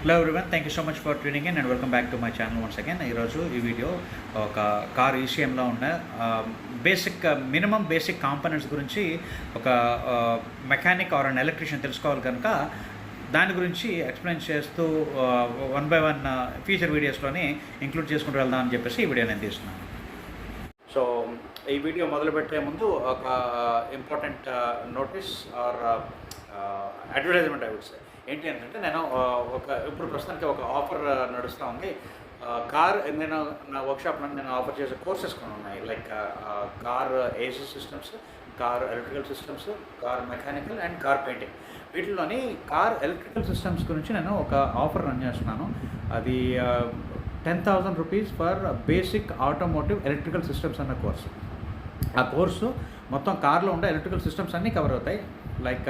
Hello everyone, thank you so much for tuning in and welcome back to my channel once again. ఈరోజు ఈ video ఒక car ఈసీఎంలో ఉన్న minimum basic components గురించి ఒక mechanic are and electrician తెలుసుకోవాలి కనుక దాని గురించి ఎక్స్ప్లెయిన్ చేస్తూ వన్ బై వన్ ఫ్యూచర్ వీడియోస్లోని ఇంక్లూడ్ చేసుకుంటూ వెళ్దాం అని చెప్పేసి ఈ వీడియో నేను తీస్తున్నాను. సో ఈ వీడియో మొదలుపెట్టే ముందు ఒక important notice or advertisement I would say. ఏంటి అంటే నేను ఇప్పుడు ప్రస్తుతానికి ఒక ఆఫర్ నడుస్తూ ఉంది. నేను నా వర్క్షాప్లో నేను ఆఫర్ చేసే కోర్సెస్ కొన్ని ఉన్నాయి. Like car AC systems, car electrical systems, car mechanical and car painting. వీటిలోని కార్ ఎలక్ట్రికల్ సిస్టమ్స్ గురించి నేను ఒక ఆఫర్ రన్ చేస్తున్నాను. అది 10,000 rupees for basic automotive electrical systems అన్న కోర్సు. ఆ కోర్సు మొత్తం కార్లో ఉండే ఎలక్ట్రికల్ సిస్టమ్స్ అన్నీ కవర్ అవుతాయి. Like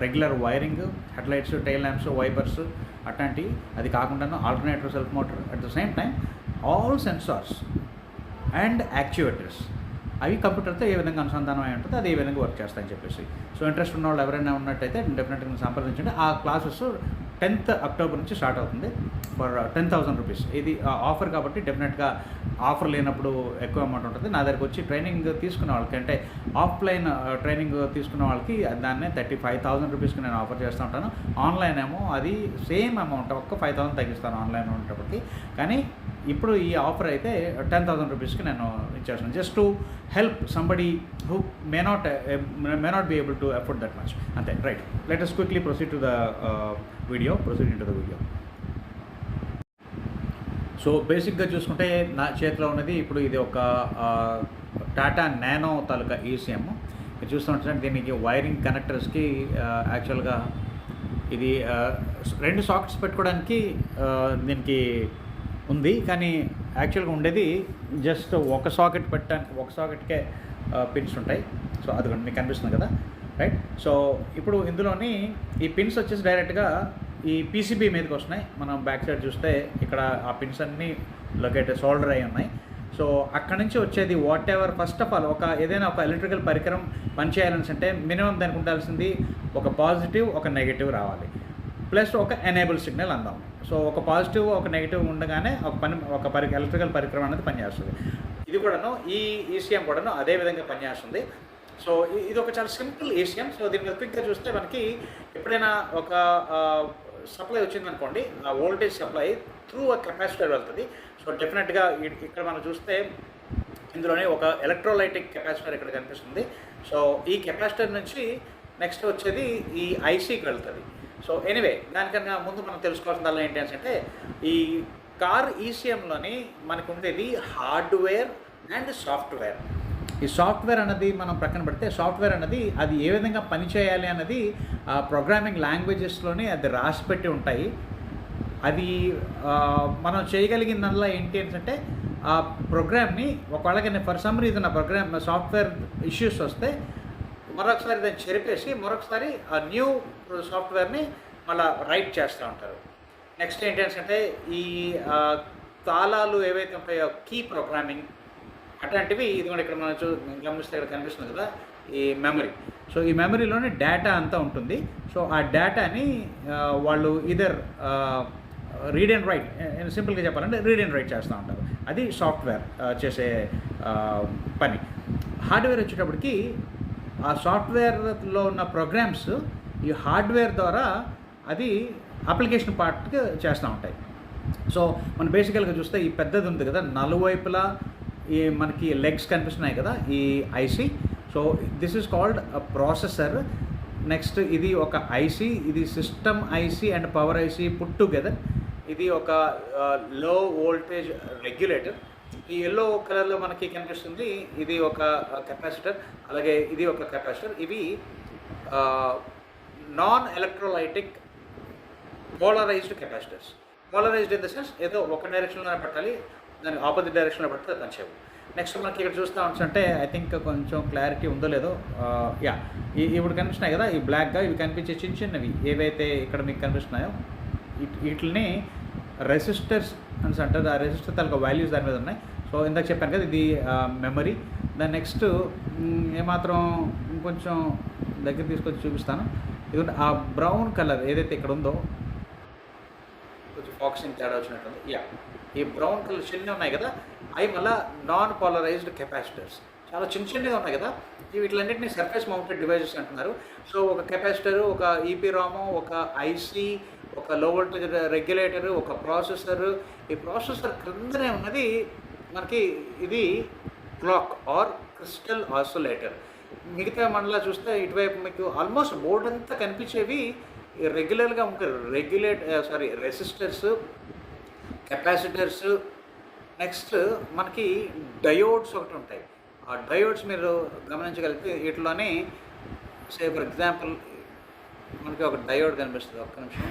regular wiring, headlights, tail lamps, wipers అట్లాంటివి. అది కాకుండా alternator, self motor, at the same time all sensors and actuators అవి కంప్యూటర్తో ఏ విధంగా అనుసంధానం అయి ఉంటుంది, అది ఏ విధంగా వర్క్ చేస్తాయని చెప్పేసి. సో ఇంట్రెస్ట్ ఉన్న వాళ్ళు ఎవరైనా ఉన్నట్టయితే డెఫినెట్గా సంప్రదించండి. ఆ క్లాసెస్ 10th అక్టోబర్ నుంచి స్టార్ట్ అవుతుంది ఫర్ 10,000 రూపీస్. ఇది ఆఫర్ కాబట్టి డెఫినెట్గా ఆఫర్ లేనప్పుడు ఎక్కువ అమౌంట్ ఉంటుంది. నా దగ్గరకు వచ్చి ట్రైనింగ్ తీసుకున్న వాళ్ళకి, అంటే ఆఫ్లైన్ ట్రైనింగ్ తీసుకున్న వాళ్ళకి దాన్నే 35,000 రూపీస్కి నేను ఆఫర్ చేస్తూ ఉంటాను. ఆన్లైన్ ఏమో అది సేమ్ అమౌంట్, ఒక్క 5,000 తగ్గిస్తాను ఆన్లైన్ ఉన్నప్పటికీ. కానీ ఇప్పుడు ఈ ఆఫర్ అయితే 10,000 రూపీస్కి నేను ఇచ్చేస్తాను, just to help somebody who may not be able to afford that much. అంతే, right. Let us quickly proceed to the proceed in to the video. So బేసిక్గా చూసుకుంటే నా చేతిలో ఉన్నది ఇప్పుడు ఇది ఒక టాటా నానో తాలూకా ఈసీఎం. మీరు చూస్తుంటే దీనికి వైరింగ్ కనెక్టర్స్కి యాక్చువల్గా ఇది 2 సాకెట్స్ పెట్టుకోవడానికి దీనికి ఉంది. కానీ యాక్చువల్గా ఉండేది జస్ట్ ఒక సాకెట్ పెట్టడానికి, ఒక సాకెట్కే పిన్స్ ఉంటాయి. సో అది మీకు కనిపిస్తుంది కదా, రైట్. సో ఇప్పుడు ఇందులోని ఈ పిన్స్ వచ్చేసి డైరెక్ట్గా ఈ పీసీబీ మీదకి వస్తున్నాయి. మనం బ్యాక్ సైడ్ చూస్తే ఇక్కడ ఆ పిన్స్ అన్నీ లొకేటెడ్ సోల్డర్ అయి ఉన్నాయి. సో అక్కడి నుంచి వచ్చేది what ever, first of all ఏదైనా ఒక ఎలక్ట్రికల్ పరికరం పనిచేయాలని అంటే మినిమం దానికి ఉండాల్సింది ఒక పాజిటివ్, ఒక నెగిటివ్ రావాలి, ప్లస్ ఒక ఎనేబుల్ సిగ్నల్ అందాం. సో ఒక పాజిటివ్, ఒక నెగిటివ్ ఉండగానే ఎలక్ట్రికల్ పరికరం అనేది పనిచేస్తుంది. ఇది కూడాను, ఈ ఈసీఎం కూడాను అదే విధంగా పనిచేస్తుంది. సో ఇది ఒక చాలా సింపుల్ ఈసీఎం. సో దీని మీద క్విక్గా చూస్తే మనకి ఎప్పుడైనా ఒక సప్లై వచ్చిందనుకోండి, ఆ వోల్టేజ్ సప్లై త్రూ ఆ కెపాసిటర్ వెళ్తుంది. సో డెఫినెట్గా ఇక్కడ మనం చూస్తే ఇందులోనే ఒక ఎలక్ట్రోలైటిక్ కెపాసిటర్ ఇక్కడ కనిపిస్తుంది. సో ఈ కెపాసిటర్ నుంచి నెక్స్ట్ వచ్చేది ఈ ఐసీకి వెళ్తుంది. సో ఎనీవే, దానికన్నా ముందు మనం తెలుసుకోవాల్సిందల్లా ఏంటి అంటే, ఈ కార్ ఈసీఎంలోని మనకు ఉండేది హార్డ్వేర్ అండ్ సాఫ్ట్వేర్. ఈ సాఫ్ట్వేర్ అన్నది మనం ప్రక్కన పెడితే, సాఫ్ట్వేర్ అన్నది అది ఏ విధంగా పనిచేయాలి అన్నది ఆ ప్రోగ్రామింగ్ లాంగ్వేజెస్లోనే అది రాసిపెట్టి ఉంటాయి. అది మనం చేయగలిగిందల్లా ఏంటి అంటే, ఆ ప్రోగ్రామ్ని ఒకవేళ ఫర్ సమ్ రీజన్ ఆ సాఫ్ట్వేర్ ఇష్యూస్ వస్తే మరొకసారి దాన్ని చెరిపేసి మరొకసారి ఆ న్యూ సాఫ్ట్వేర్ని మళ్ళీ రైట్ చేస్తూ ఉంటారు. నెక్స్ట్ ఏంటి అంటే, ఈ తాళాలు ఏవైతే ఉంటాయో కీ ప్రోగ్రామింగ్ అట్లాంటివి, ఇది కూడా ఇక్కడ మనం గమనిస్తే ఇక్కడ కనిపిస్తుంది కదా, ఈ మెమరీ. సో ఈ మెమరీలోనే డేటా అంతా ఉంటుంది. సో ఆ డేటాని వాళ్ళు ఇదర్ రీడ్ అండ్ రైట్, సింపుల్గా చెప్పాలంటే రీడ్ అండ్ రైట్ చేస్తూ ఉంటారు. అది సాఫ్ట్వేర్ చేసే పని. హార్డ్వేర్ వచ్చేటప్పటికి ఆ సాఫ్ట్వేర్లో ఉన్న ప్రోగ్రామ్స్ ఈ హార్డ్వేర్ ద్వారా అది అప్లికేషన్ పార్ట్కి చేస్తూ ఉంటాయి. సో మనం బేసికల్గా చూస్తే ఈ పెద్దది ఉంది కదా, నలువైపులా ఈ మనకి లెగ్స్ కనిపిస్తున్నాయి కదా, ఈ IC. So this is called processor. Next ఇది ఒక ఐసీ, ఇది system IC and power IC put together. ఇది ఒక లో వోల్టేజ్ రెగ్యులేటర్. ఈ ఎల్లో కలర్లో మనకి కనిపిస్తుంది, ఇది ఒక కెపాసిటర్, అలాగే ఇది ఒక కెపాసిటర్. ఇవి non electrolytic polarised capacitors. Polarised in the sense ఏదో ఒక డైరెక్షన్లోనే పెట్టాలి, దానికి ఆపోజిట్ డైరెక్షన్లో పెడితే అది పనిచేయవు. నెక్స్ట్ మనకి ఇక్కడ చూస్తూ ఉంటే ఐ థింక్ కొంచెం క్లారిటీ ఉందో లేదో, ఇప్పుడు కనిపిస్తున్నాయి కదా ఈ బ్లాక్గా, ఇవి కనిపించే చిన్నవి ఏవైతే ఇక్కడ మీకు కనిపిస్తున్నాయో వీటిని రెసిస్టర్స్ అని అంటారు. ఆ రెసిస్టర్ తాలూకా వాల్యూస్ దాని మీద ఉన్నాయి. సో ఇందాక చెప్పాను కదా, ఇది మెమరీ. దాని నెక్స్ట్ ఏమాత్రం ఇంకొంచెం దగ్గర తీసుకొచ్చి చూపిస్తాను. ఇది ఆ బ్రౌన్ కలర్ ఏదైతే ఇక్కడ ఉందో, కొంచెం ఫోకసింగ్ తేడా వచ్చినట్టుంది. ఈ బ్రౌన్ కలర్ చిన్నవి ఉన్నాయి కదా, అవి మళ్ళీ నాన్ పోలరైజ్డ్ కెపాసిటర్స్. చాలా చిన్నగా ఉన్నాయి కదా, వీటిలన్నింటినీ సర్ఫేస్ మౌంటెడ్ డివైజెస్ అంటున్నారు. సో ఒక కెపాసిటర్, ఒక ఈపీ రాము, ఒక ఐసీ, ఒక లో వోల్టేజ్ రెగ్యులేటర్, ఒక ప్రాసెసర్. ఈ ప్రాసెసర్ క్రిందనే ఉన్నది మనకి ఇది క్లాక్ ఆర్ క్రిస్టల్ ఆసిలేటర్. మిగతా మనలా చూస్తే ఇటువైపు మీకు ఆల్మోస్ట్ బోర్డ్ అంతా కనిపించేవి రెగ్యులర్గా ఉంటాయి. రెసిస్టర్స్, కెపాసిటర్స్, నెక్స్ట్ మనకి డయోడ్స్ ఒకటి ఉంటాయి. ఆ డయోడ్స్ మీరు గమనించగలిగితే వీటిలోనే ఫర్ ఎగ్జాంపుల్ మనకి ఒక డయోడ్ కనిపిస్తుంది. ఒక్క నిమిషం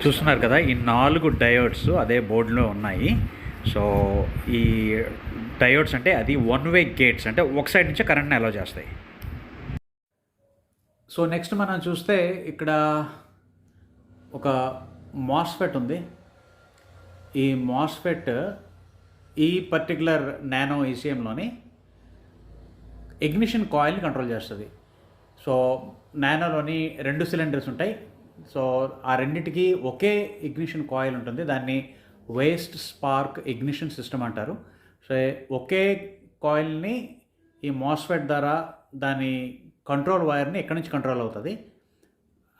చూస్తున్నారు కదా, ఈ 4 డయోడ్స్ అదే బోర్డులో ఉన్నాయి. సో ఈ డయోడ్స్ అంటే అది వన్ వే గేట్స్, అంటే ఒక సైడ్ నుంచే కరెంట్ని అలౌ చేస్తాయి. సో నెక్స్ట్ మనం చూస్తే ఇక్కడ ఒక మాస్ఫెట్ ఉంది. ఈ మాస్ఫెట్ ఈ పర్టికులర్ నానో ఈసీఎంలోని ఇగ్నిషన్ కాయిల్ని కంట్రోల్ చేస్తుంది. సో నానోలోని 2 సిలిండర్స్ ఉంటాయి. సో ఆ రెండింటికి ఒకే ఇగ్నిషన్ కాయిల్ ఉంటుంది. దాన్ని వేస్ట్ స్పార్క్ ఇగ్నిషన్ సిస్టమ్ అంటారు. సో ఒకే కాయిల్ని ఈ మాస్ఫెట్ ద్వారా దాని కంట్రోల్ వైర్ని ఎక్కడి నుంచి కంట్రోల్ అవుతుంది.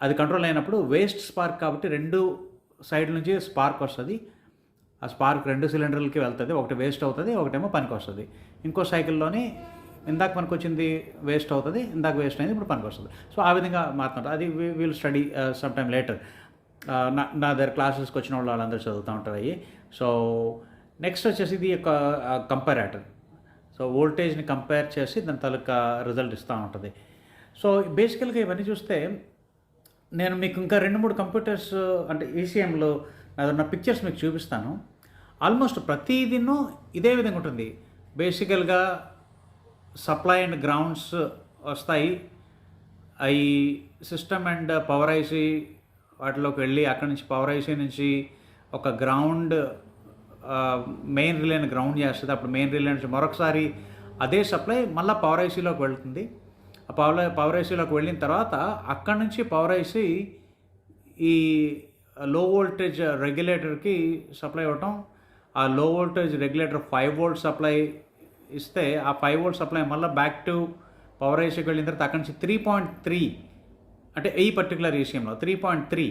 అది కంట్రోల్ అయినప్పుడు వేస్ట్ స్పార్క్ కాబట్టి 2 సైడ్ నుంచి స్పార్క్ వస్తుంది. ఆ స్పార్క్ 2 సిలిండర్లకి వెళ్తుంది. ఒకటి వేస్ట్ అవుతుంది, ఒకటేమో పనికి వస్తుంది. ఇంకో సైకిల్లోని ఇందాక పనికి వచ్చింది వేస్ట్ అవుతుంది, ఇందాక వేస్ట్ అయింది ఇప్పుడు పనికి వస్తుంది. సో ఆ విధంగా మాట్లాడుతుంది. అది will study some time later. నా దగ్గర క్లాసెస్కి వచ్చిన వాళ్ళందరూ చదువుతూ ఉంటారు అవి. సో నెక్స్ట్ వచ్చేసి ఇది ఒక కంపారేటర్. సో వోల్టేజ్ని కంపేర్ చేసి దాని తాలూకా రిజల్ట్ ఇస్తూ ఉంటుంది. సో బేసికల్గా ఇవన్నీ చూస్తే నేను మీకు ఇంకా 2-3 కంప్యూటర్స్ అంటే ఈసీఎంలో నా పిక్చర్స్ మీకు చూపిస్తాను. ఆల్మోస్ట్ ప్రతిదినూ ఇదే విధంగా ఉంటుంది. బేసికల్గా సప్లై అండ్ గ్రౌండ్స్ వస్తాయి. అవి సిస్టమ్ అండ్ పవర్ ఐసీ వాటిలోకి వెళ్ళి అక్కడి నుంచి పవర్ ఐసీ నుంచి ఒక గ్రౌండ్ మెయిన్ రిలేని గ్రౌండ్ చేస్తుంది. అప్పుడు మెయిన్ రిలే నుంచి మరొకసారి అదే సప్లై మళ్ళీ పవర్ ఐసీలోకి వెళ్తుంది. ఆ పవర్ ఐసీలోకి వెళ్ళిన తర్వాత అక్కడి నుంచి పవర్ ఐసీ ఈ లో వోల్టేజ్ రెగ్యులేటర్కి సప్లై ఇవ్వటం. ఆ లో వోల్టేజ్ రెగ్యులేటర్ 5 వోల్ట్ సప్లై ఇస్తే ఆ 5 వోల్ట్ సప్లై మళ్ళీ బ్యాక్ టు పవర్ ఐసీకి వెళ్ళిన తర్వాత అక్కడి నుంచి 3.3 అంటే ఈ పర్టికులర్ ఈసీఎంలో 3.3.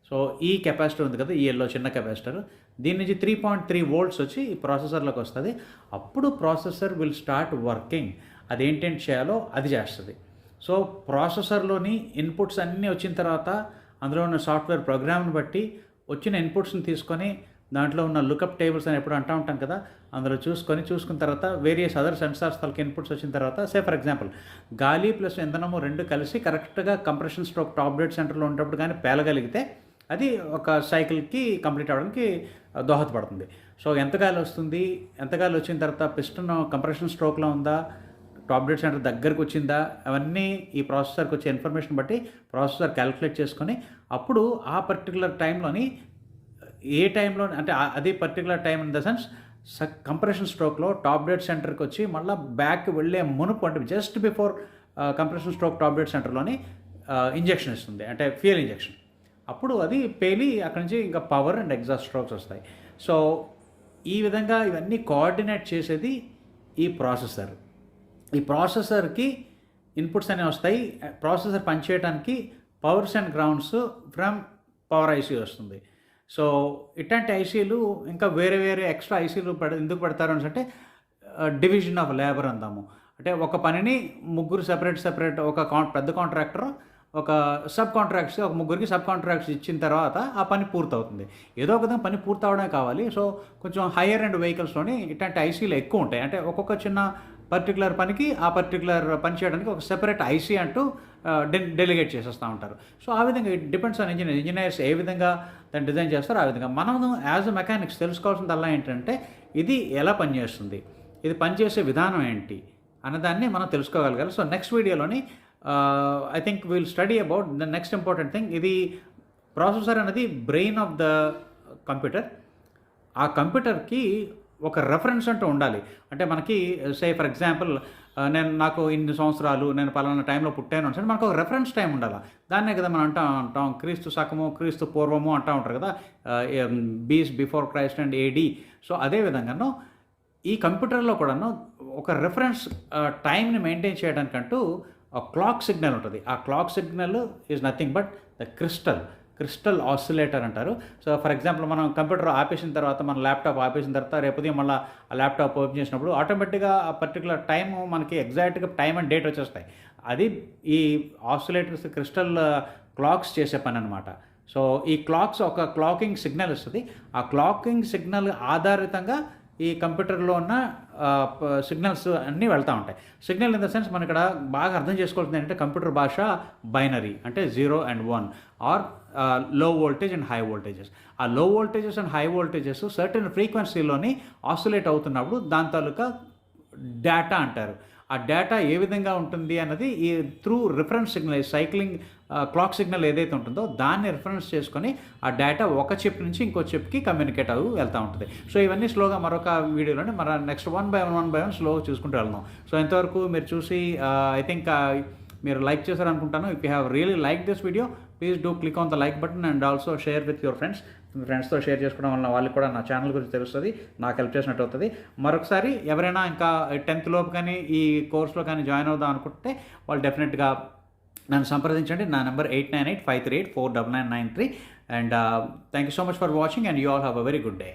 సో ఈ కెపాసిటర్ ఉంది కదా, ఈ ఎల్లో చిన్న కెపాసిటర్, దీని నుంచి 3.3 వోల్ట్స్ వచ్చి ఈ ప్రాసెసర్లోకి వస్తుంది. అప్పుడు ప్రాసెసర్ విల్ స్టార్ట్ వర్కింగ్. అదేంటేంటి చేయాలో అది చేస్తుంది. సో ప్రాసెసర్లోని ఇన్పుట్స్ అన్నీ వచ్చిన తర్వాత అందులో ఉన్న సాఫ్ట్వేర్ ప్రోగ్రామ్ని బట్టి వచ్చిన ఇన్పుట్స్ని తీసుకొని దాంట్లో ఉన్న లుకప్ టేబుల్స్ అని ఎప్పుడు అంటూ ఉంటాం కదా, అందులో చూసుకున్న తర్వాత వేరియస్ అదర్ సెన్సార్స్ తలకి ఇన్పుట్స్ వచ్చిన తర్వాత ఫర్ ఎగ్జాంపుల్ గాలి ప్లస్ ఇంధనము 2 కలిసి కరెక్ట్గా కంప్రెషన్ స్ట్రోక్ టాప్ డెడ్ సెంటర్లో ఉన్నప్పుడు కానీ పేలగలిగితే అది ఒక సైకిల్కి కంప్లీట్ అవ్వడానికి దోహదపడుతుంది. సో ఎంత గాలి వస్తుంది, ఎంత గాలి వచ్చిన తర్వాత పిస్టన్ కంప్రెషన్ స్ట్రోక్లో ఉందా, టాప్ డెడ్ సెంటర్ దగ్గరకు వచ్చిందా, అవన్నీ ఈ ప్రాసెసర్కి వచ్చే ఇన్ఫర్మేషన్ బట్టి ప్రాసెసర్ క్యాలిక్యులేట్ చేసుకొని అప్పుడు ఆ పర్టికులర్ టైంలోని ఏ టైంలో అంటే అది particular time in the sense compression స్ట్రోక్లో టాప్ డెడ్ సెంటర్కి వచ్చి మళ్ళీ బ్యాక్ వెళ్ళే మునుపు అంటే just before compression stroke top dead సెంటర్లోని ఇంజెక్షన్ ఇస్తుంది, అంటే ఫ్యూయల్ ఇంజెక్షన్. అప్పుడు అది పేలి అక్కడి నుంచి ఇంకా పవర్ అండ్ ఎగ్జాస్ట్ స్ట్రోక్స్ వస్తాయి. సో ఈ విధంగా ఇవన్నీ కోఆర్డినేట్ చేసేది ఈ ప్రాసెసర్. ఈ ప్రాసెసర్కి ఇన్పుట్స్ అనేవి వస్తాయి. ప్రాసెసర్ పనిచేయడానికి powers and grounds from power IC వస్తుంది. సో ఇట్లాంటి ఐసీలు ఇంకా వేరే ఎక్స్ట్రా ఐసీలు ఎందుకు పెడతారు అంటే డివిజన్ ఆఫ్ లేబర్ అందాము. అంటే ఒక పనిని ముగ్గురు సెపరేట్ ఒక పెద్ద కాంట్రాక్టర్ ఒక సబ్ కాంట్రాక్ట్స్ ఒక ముగ్గురికి సబ్ కాంట్రాక్ట్స్ ఇచ్చిన తర్వాత ఆ పని పూర్తవుతుంది. ఏదో ఒక విధంగా పని పూర్తవడమే కావాలి. సో కొంచెం హయ్యర్ అండ్ వెహికల్స్లోని ఇట్లాంటి ఐసీలు ఎక్కువ ఉంటాయి. అంటే ఒక్కొక్క చిన్న పర్టికులర్ పనికి ఆ పర్టికులర్ పని చేయడానికి ఒక సెపరేట్ ఐసీ అంటూ డెలిగేట్ చేసేస్తూ ఉంటారు. సో ఆ విధంగా ఇట్ డిపెండ్స్ ఆన్ ఇంజనీర్స్ ఏ విధంగా దాన్ని డిజైన్ చేస్తారో ఆ విధంగా. మనం యాజ్ అ మెకానిక్స్ తెలుసుకోవాల్సిందల్లా ఏంటంటే ఇది ఎలా పనిచేస్తుంది, ఇది పనిచేసే విధానం ఏంటి అన్నదాన్ని మనం తెలుసుకోగలగాలి. సో నెక్స్ట్ వీడియోలోని I think will study about the next important thing. ఇది ప్రాసెసర్ అనేది బ్రెయిన్ ఆఫ్ ద కంప్యూటర్. ఆ కంప్యూటర్కి ఒక రెఫరెన్స్ అంటూ ఉండాలి. అంటే మనకి ఫర్ ఎగ్జాంపుల్ నాకు ఇన్ని సంవత్సరాలు నేను పలానా టైంలో పుట్టాను అంటే మనకు ఒక రెఫరెన్స్ టైం ఉండాలి. దాన్నే కదా మనం అంటాం క్రీస్తు శకము, క్రీస్తు పూర్వము అంటూ ఉంటారు కదా, బీస్ before Christ and AD. So అదే విధంగాను ఈ కంప్యూటర్లో కూడాను ఒక రెఫరెన్స్ టైంని మెయింటైన్ చేయడానికంటూ క్లాక్ సిగ్నల్ ఉంటుంది. ఆ clock signal is nothing but the crystal oscillator అంటారు. సో ఫర్ ఎగ్జాంపుల్ మనం కంప్యూటర్ ఆపేసిన తర్వాత, మన ల్యాప్టాప్ ఆపేసిన తర్వాత రేపు ఉదయం మళ్ళీ ఆ ల్యాప్టాప్ ఓపెన్ చేసినప్పుడు ఆటోమేటిక్గా ఆ పర్టికులర్ టైము మనకి ఎగ్జాక్ట్గా టైం అండ్ డేట్ వచ్చేస్తాయి. అది ఈ ఆసిలేటర్స్ క్రిస్టల్ క్లాక్స్ చేసే పని అనమాట. సో ఈ క్లాక్స్ ఒక క్లాకింగ్ సిగ్నల్ ఇస్తుంది. ఆ క్లాకింగ్ సిగ్నల్ ఆధారితంగా ఈ కంప్యూటర్లో ఉన్న సిగ్నల్స్ అన్నీ వెళ్తూ ఉంటాయి. సిగ్నల్ ఇన్ ద సెన్స్ మనం ఇక్కడ బాగా అర్థం చేసుకోవాల్సింది ఏంటంటే, కంప్యూటర్ భాష బైనరీ అంటే 0 and 1 or low voltage and high voltages. ఆ low voltages and high voltages certain ఫ్రీక్వెన్సీలోని ఆసిలేట్ అవుతున్నప్పుడు దాని తాలూకా డేటా అంటారు. ఆ డేటా ఏ విధంగా ఉంటుంది అన్నది ఈ through reference signal, cycling clock signal ఏదైతే ఉంటుందో దాన్ని రిఫరెన్స్ చేసుకొని ఆ డేటా ఒక చిప్ నుంచి ఇంకో చిప్కి కమ్యూనికేట్ వెళ్తూ ఉంటుంది. సో ఇవన్నీ స్లోగా మరొక వీడియోలోనే నెక్స్ట్ 1 by 1 స్లోగా చూసుకుంటూ వెళ్దాం. సో ఇంతవరకు మీరు చూసి ఐ థింక్ మీరు లైక్ చేశారనుకుంటాను. If you have really like this video, please do click on the like button and also share with your friends. మీ ఫ్రెండ్స్తో షేర్ చేసుకోవడం వల్ల వాళ్ళకి కూడా నా ఛానల్ గురించి తెలుస్తుంది, నాకు హెల్ప్ చేసినట్టు అవుతుంది. మరొకసారి ఎవరైనా ఇంకా 10th లోపు కానీ ఈ కోర్సులో కానీ జాయిన్ అవుదాం అనుకుంటే వాళ్ళు డెఫినెట్గా నన్ను సంప్రదించండి. నా number 898538499993. And thank you so much for watching and you all have a very good day.